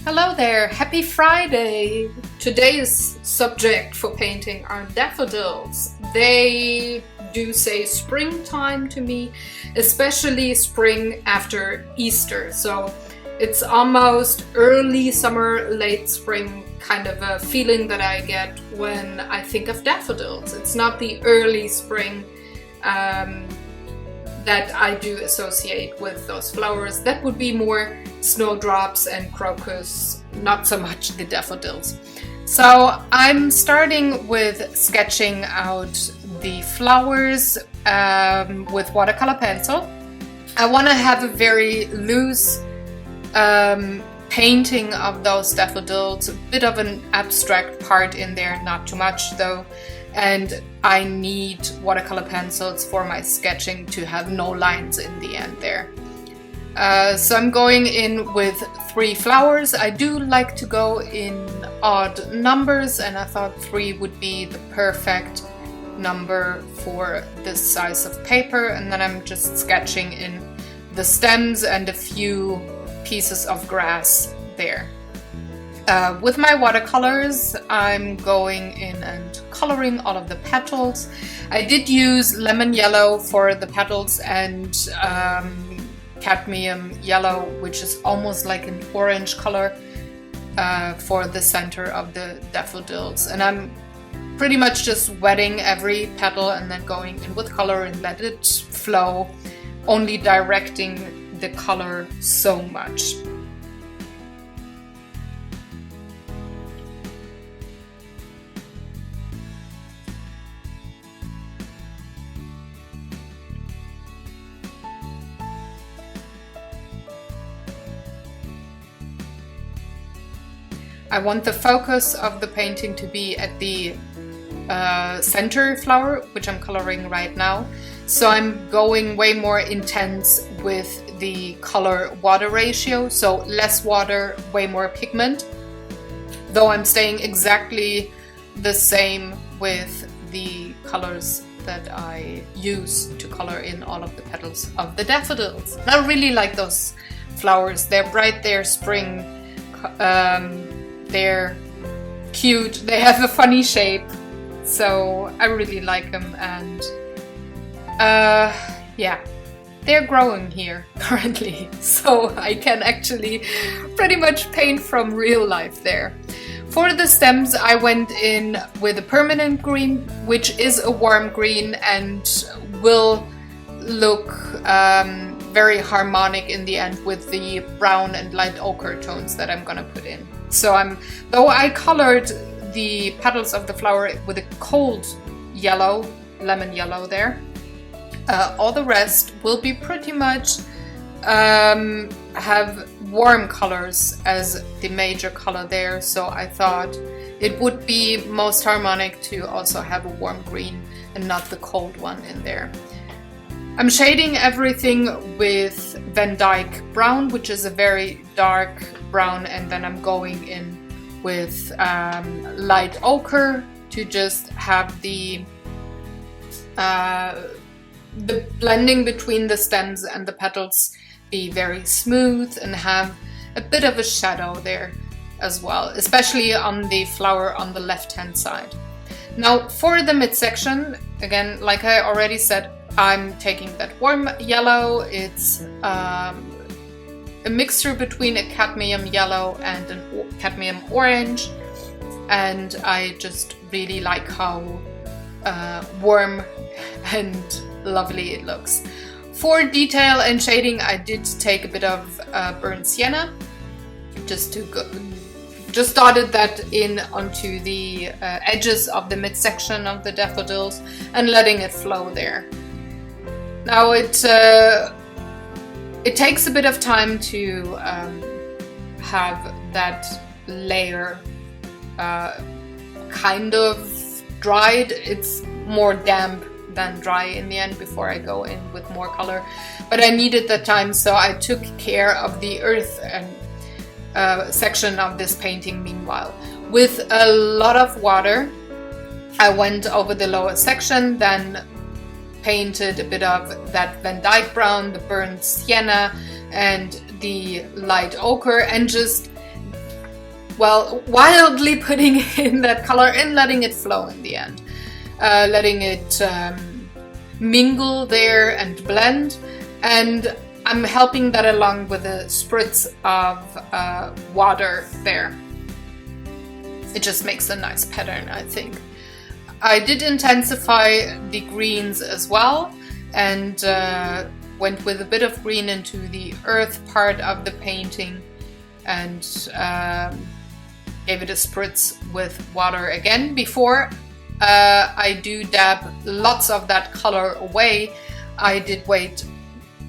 Hello there, happy Friday! Today's subject for painting are daffodils. They do say springtime to me, especially spring after Easter. So it's almost early summer, late spring kind of a feeling that I get when I think of daffodils. It's not the early spring that I do associate with those flowers. That would be more snowdrops and crocus, not so much the daffodils. So I'm starting with sketching out the flowers with watercolor pencil. I want to have a very loose painting of those daffodils, a bit of an abstract part in there, not too much though. And I need watercolor pencils for my sketching to have no lines in the end there. So I'm going in with 3 flowers. I do like to go in odd numbers, and I thought 3 would be the perfect number for this size of paper. And then I'm just sketching in the stems and a few pieces of grass there. With my watercolors, I'm going in and coloring all of the petals. I did use lemon yellow for the petals and cadmium yellow, which is almost like an orange color, for the center of the daffodils. And I'm pretty much just wetting every petal and then going in with color and let it flow, only directing the color so much. I want the focus of the painting to be at the center flower, which I'm coloring right now. So I'm going way more intense with the color-water ratio, so less water, way more pigment. Though I'm staying exactly the same with the colors that I use to color in all of the petals of the daffodils. I really like those flowers. They're bright, they're spring. They're cute, they have a funny shape, so I really like them. And yeah, they're growing here currently, so I can actually pretty much paint from real life there. For the stems, I went in with a permanent green, which is a warm green and will look very harmonic in the end with the brown and light ochre tones that I'm gonna put in. So though I colored the petals of the flower with a cold yellow, lemon yellow there, all the rest will be pretty much have warm colors as the major color there. So I thought it would be most harmonic to also have a warm green and not the cold one in there. I'm shading everything with Van Dyke brown, which is a very dark brown, and then I'm going in with light ochre to just have the blending between the stems and the petals be very smooth and have a bit of a shadow there as well, especially on the flower on the left hand side. Now for the midsection, again, like I already said, I'm taking that warm yellow. It's a mixture between a cadmium yellow and a cadmium orange, and I just really like how warm and lovely it looks. For detail and shading, I did take a bit of burnt sienna, just dotted that in onto the edges of the midsection of the daffodils and letting it flow there. Now it takes a bit of time to have that layer kind of dried. It's more damp than dry in the end before I go in with more color. But I needed that time, so I took care of the earth and section of this painting meanwhile. With a lot of water, I went over the lower section, then painted a bit of that Van Dyke brown, the burnt sienna, and the light ochre, and just well, wildly putting in that color and letting it flow in the end. Letting it mingle there and blend. And I'm helping that along with a spritz of water there. It just makes a nice pattern, I think. I did intensify the greens as well, and went with a bit of green into the earth part of the painting, and gave it a spritz with water again. Before I do dab lots of that color away, I did wait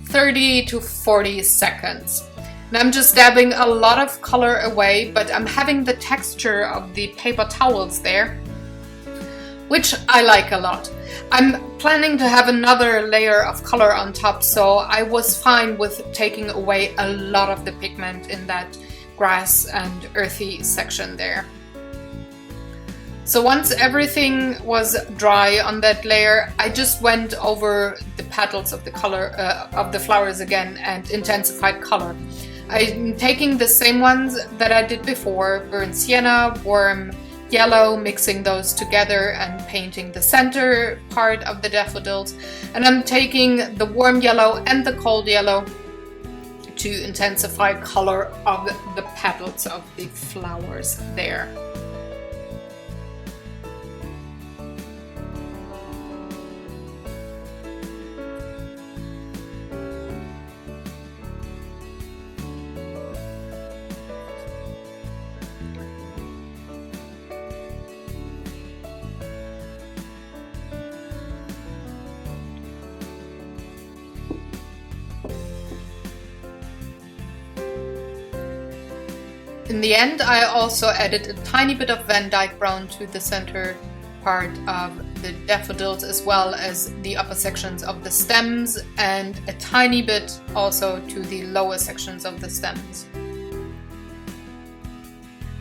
30 to 40 seconds. And I'm just dabbing a lot of color away, but I'm having the texture of the paper towels there, which I like a lot. I'm planning to have another layer of color on top, so I was fine with taking away a lot of the pigment in that grass and earthy section there. So once everything was dry on that layer, I just went over the petals of the color of the flowers again and intensified color. I'm taking the same ones that I did before, burnt sienna, warm yellow, mixing those together and painting the center part of the daffodils. And I'm taking the warm yellow and the cold yellow to intensify color of the petals of the flowers there. In the end, I also added a tiny bit of Van Dyke brown to the center part of the daffodils, as well as the upper sections of the stems, and a tiny bit also to the lower sections of the stems.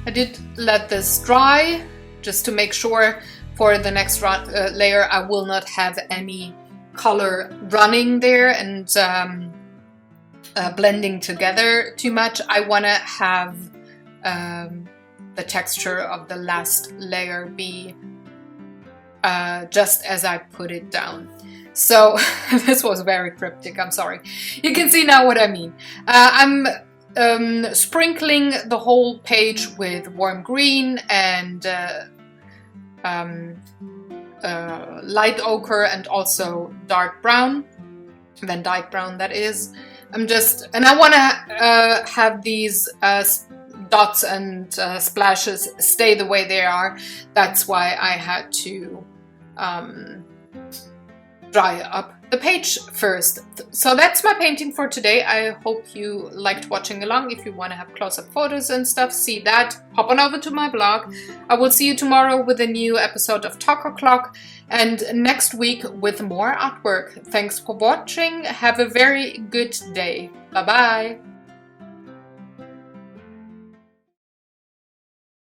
I did let this dry just to make sure for the next layer I will not have any color running there and blending together too much. I want to have the texture of the last layer be just as I put it down. So this was very cryptic, I'm sorry. You can see now what I mean. I'm sprinkling the whole page with warm green and light ochre and also dark brown, Van Dyke brown that is. And I want to have these dots and splashes stay the way they are. That's why I had to dry up the page first. So that's my painting for today. I hope you liked watching along. If you want to have close-up photos and stuff, see that, hop on over to my blog. I will see you tomorrow with a new episode of Talk O'Clock, and next week with more artwork. Thanks for watching. Have a very good day. Bye bye.